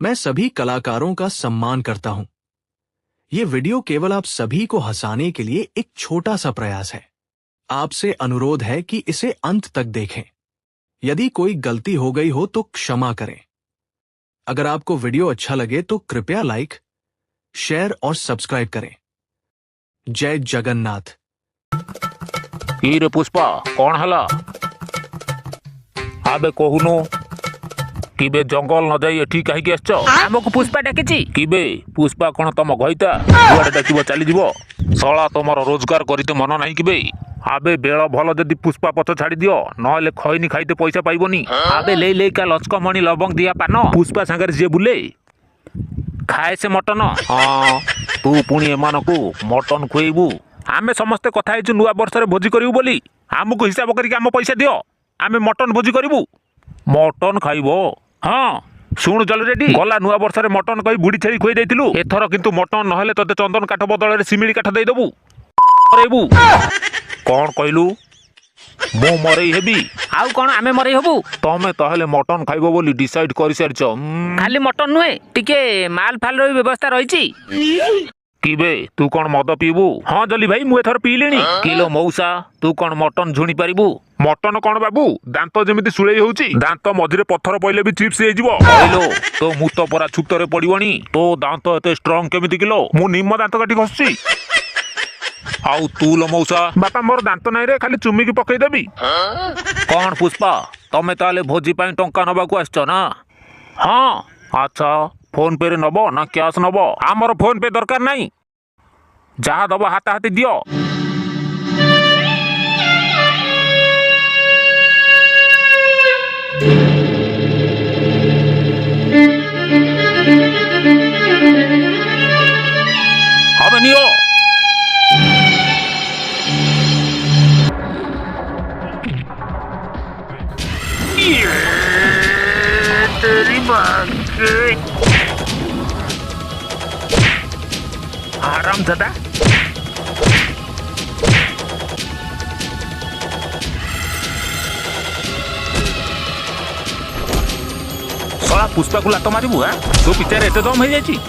मैं सभी कलाकारों का सम्मान करता हूं। ये वीडियो केवल आप सभी को हंसाने के लिए एक छोटा सा प्रयास है। आपसे अनुरोध है कि इसे अंत तक देखें। यदि कोई गलती हो गई हो तो क्षमा करें। अगर आपको वीडियो अच्छा लगे तो कृपया लाइक, शेयर और सब्सक्राइब करें। जय जगन्नाथ। की रे पुष्पा कौन हला आबे कहूनु किबे जंगल न जाई एठी काहे की आछो हमको पुष्पा डाकिची किबे पुष्पा कोन तम गईता कुआडे डाकिबो चली जीवो सळा तमरो रोजगार करिते मन नाही किबे आबे बेळ भल जदी पुष्पा पथ छाड़ी दियो नहले खैनी खाइते पैसा पाइबोनी आबे ले ले का लचकमणी लवंग दिया पान पुष्पा संगर जे बुले खाए से मटन हाँ तू पुणी एमानकू मटन खुएबू आमे समस्ते कथा हेचु नुआ वर्ष रे भोजी करिवु बोली हमको हिसाब करिक आम पैसा दियो आमे मटन भोजी करिवु मटन खाइबो हाँ शुण जल रेडी गला नुआ वर्ष रे मटन कहि बुढ़ी छेली खुई देथिलु एथर किंतु मटन नहले तते चंदन काठ बदल रे सिमिली काठ देई दबु रेबू कौन कहलु मो मरई हेबी आउ कौन आमे मरे हबु तमे तहले मटन खाइबो बोली डिसाइड करि सारछ खाली मटन नुए टिके माल फाल रो व्यवस्था रहिची किबे तू कौन मद पीबू हाँ जली भाई मुझे थर पीलिनी किलो मौसा तू कौन मटन झुणी पारिबू मटन कौन बाबू दांत जमिति सुळेई होउची दांत मझिरे पत्थर पइले भी चिप्स हे जिवो कहलो तो मुत परा छुतरे पडिवनी तो दांत एते स्ट्रांग केमिति किलो मु निम्म दांत काटी खसची आउ तू लो मौसा बापा मोर दांत नाही रे खाली चुम्मी की पकई देबी कौन पुष्पा तमे ताले भोजी पई टंका नबाकू आछो ना हाँ अच्छा फोन पे रे नबो ना कैश नबो आमर फोन पे दरकार नहीं जहाँ दबो हाथ हाथी दियो हमें नियो तेरी बात आराम दादा सला पुष्पा को लात मारिबू हां तो पिचार एते दम हो जाई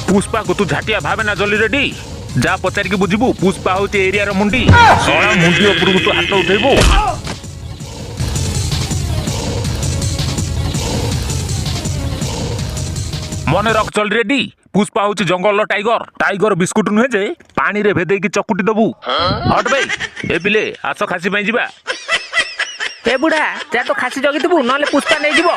पुष्पा को तू झाटिया भावे ना जल्दी रेडी जा पचार के बुझिबू पुष्पा होती एरिया रो मुंडी सळा मुंडी ऊपर को तू हाथ उठेबू मने रख चल रेडी पुष्पा होती जंगल टाइगर टाइगर बिस्कुट नुहे जे पानी रे भेदे की चकुटी दबू हट भाई ए पिले आस खासी पई जिबा ए बुढ़ा जा तो खासी जगी देबु नले पुष्पा नै जीवो